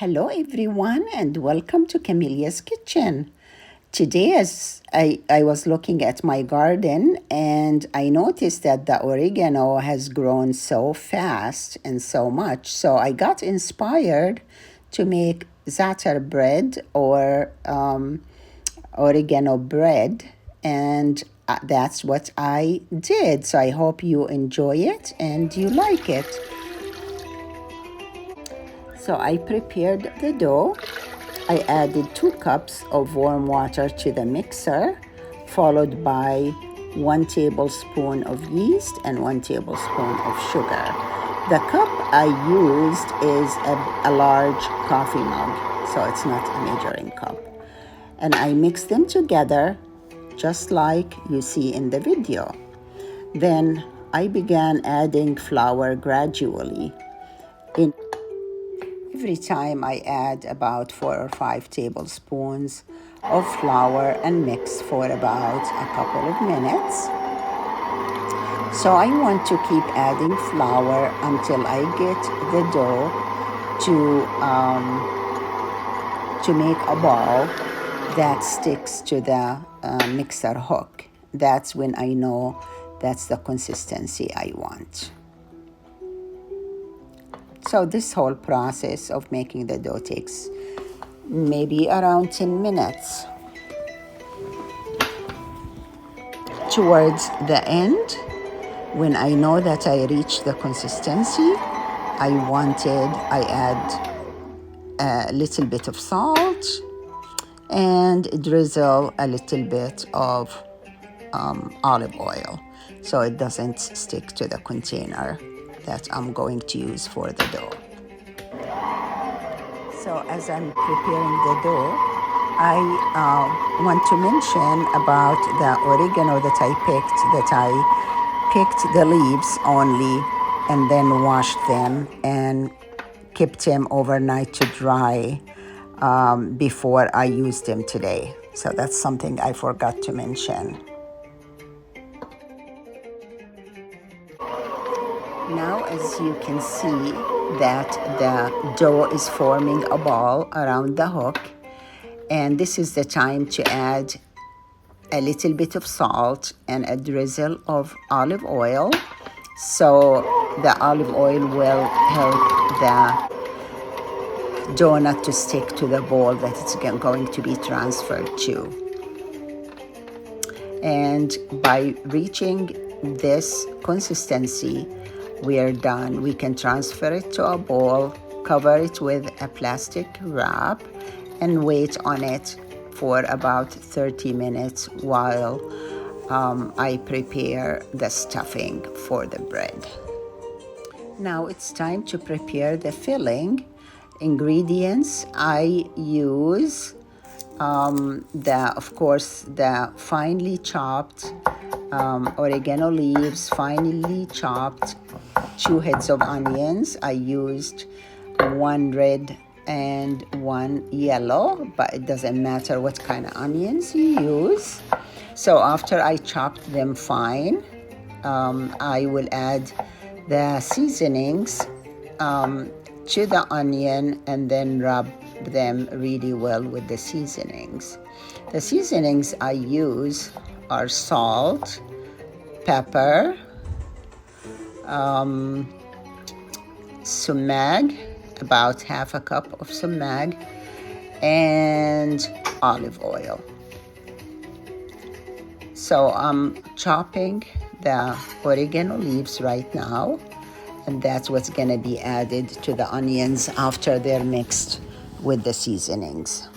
Hello everyone and welcome to Camilia's Kitchen. Today as I was looking at my garden and I noticed that the oregano has grown so fast and so much. So I got inspired to make Za'ater bread or oregano bread, and that's what I did. So I hope you enjoy it and you like it. So I prepared the dough. I added 2 cups of warm water to the mixer, followed by 1 tablespoon of yeast and 1 tablespoon of sugar. The cup I used is a large coffee mug, so it's not a measuring cup. And I mixed them together just like you see in the video. Then I began adding flour gradually. Every time I add about 4 or 5 tablespoons of flour and mix for about a couple of minutes. So I want to keep adding flour until I get the dough to make a ball that sticks to the mixer hook. That's when I know that's the consistency I want. So this whole process of making the dough takes maybe around 10 minutes. Towards the end, when I know that I reach the consistency I add a little bit of salt and drizzle a little bit of olive oil so it doesn't stick to the container that I'm going to use for the dough. So as I'm preparing the dough, I want to mention about the oregano that I picked the leaves only and then washed them and kept them overnight to dry before I used them today. So that's something I forgot to mention. Now, as you can see, that the dough is forming a ball around the hook, and this is the time to add a little bit of salt and a drizzle of olive oil. So the olive oil will help the dough not to stick to the bowl that it's going to be transferred to. And by reaching this consistency, we are done. We can transfer it to a bowl, cover it with a plastic wrap, and wait on it for about 30 minutes while I prepare the stuffing for the bread. Now it's time to prepare the filling. Ingredients I use, of course, the finely chopped oregano leaves, finely chopped 2 heads of onions. I used 1 red and 1 yellow, but it doesn't matter what kind of onions you use. So after I chopped them fine, I will add the seasonings to the onion and then rub them really well with the seasonings. The seasonings I use are salt, pepper, sumac, about half a cup of sumac, and olive oil. So I'm chopping the oregano leaves right now, and that's what's going to be added to the onions after they're mixed with the seasonings.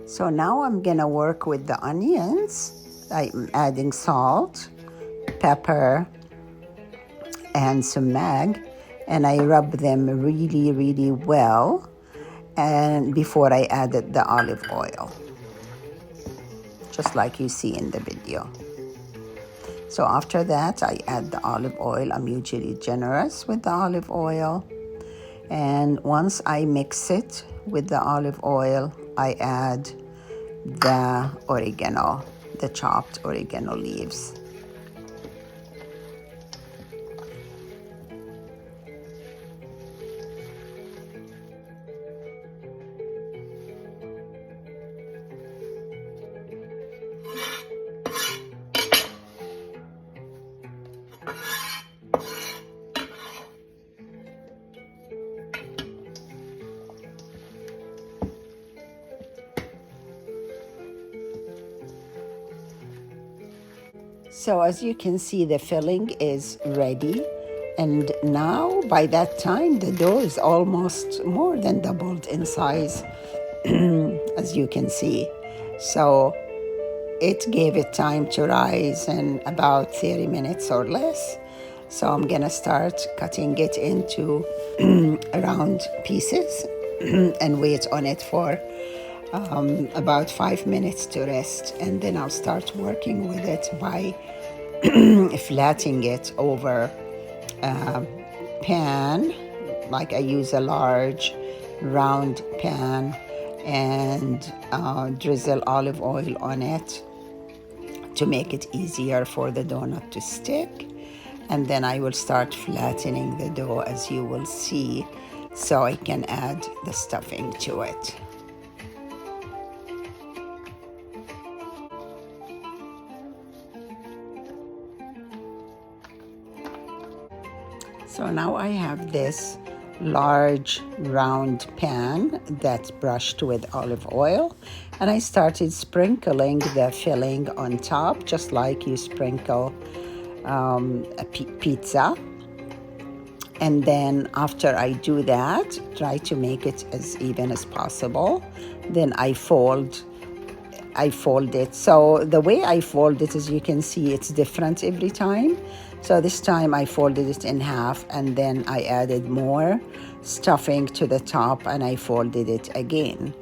So now I'm gonna work with the onions. I'm adding salt, pepper, and sumac, and I rub them really, really well. and before I added the olive oil, just like you see in the video. So after that, I add the olive oil. I'm usually generous with the olive oil. And once I mix it with the olive oil, I add the oregano, the chopped oregano leaves. So as you can see, the filling is ready. And now by that time, the dough is almost more than doubled in size, as you can see. So it gave it time to rise in about 30 minutes or less. So I'm gonna start cutting it into round pieces and wait on it for about 5 minutes to rest. And then I'll start working with it by flattening it over a pan. Like I use a large round pan and drizzle olive oil on it to make it easier for the donut to stick. And then I will start flattening the dough, as you will see, so I can add the stuffing to it. So now I have this large round pan that's brushed with olive oil, and I started sprinkling the filling on top, just like you sprinkle a pizza. And then after I do that, try to make it as even as possible. Then I fold it. So the way I fold it, as you can see, it's different every time. So this time I folded it in half, and then I added more stuffing to the top, and I folded it again.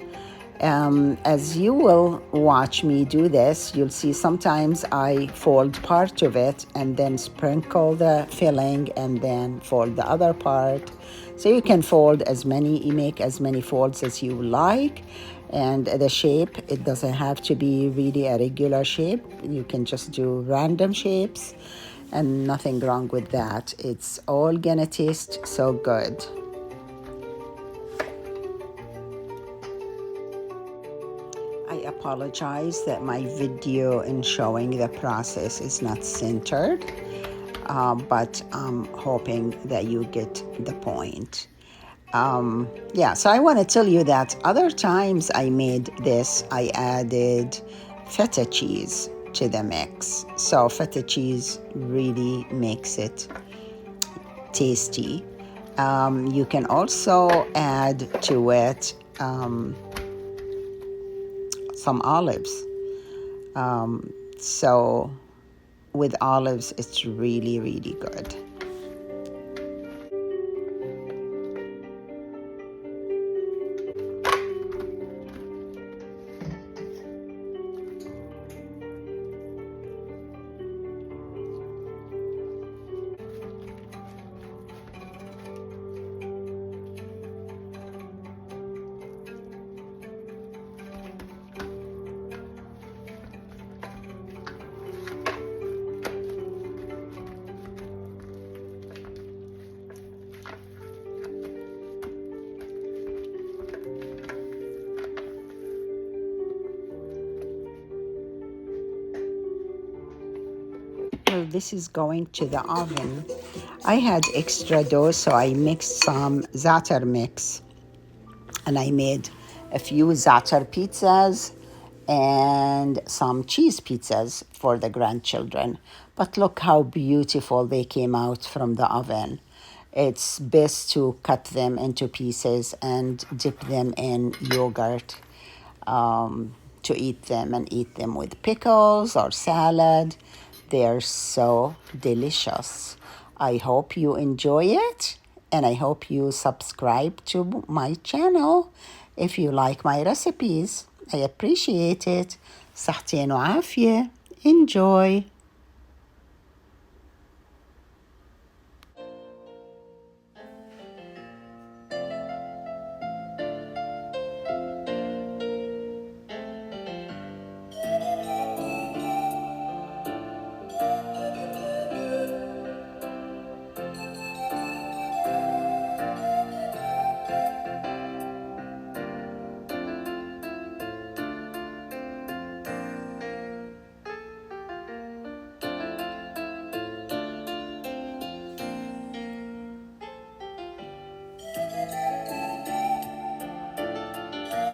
As you will watch me do this, you'll see sometimes I fold part of it and then sprinkle the filling and then fold the other part. So you can make as many folds as you like. And the shape, it doesn't have to be really a regular shape. You can just do random shapes, and nothing wrong with that. It's all gonna taste so good. I apologize that my video in showing the process is not centered, but I'm hoping that you get the point. So I want to tell you that other times I made this, I added feta cheese to the mix. So feta cheese really makes it tasty. You can also add to it some olives. So with olives, it's really, really good. This is going to the oven. I had extra dough, so I mixed some Za'ater mix, and I made a few Za'ater pizzas and some cheese pizzas for the grandchildren. But look how beautiful they came out from the oven. It's best to cut them into pieces and dip them in yogurt to eat them, and eat them with pickles or salad. They're so delicious. I hope you enjoy it, and I hope you subscribe to my channel. If you like my recipes, I appreciate it. صحتين وعافية. Enjoy.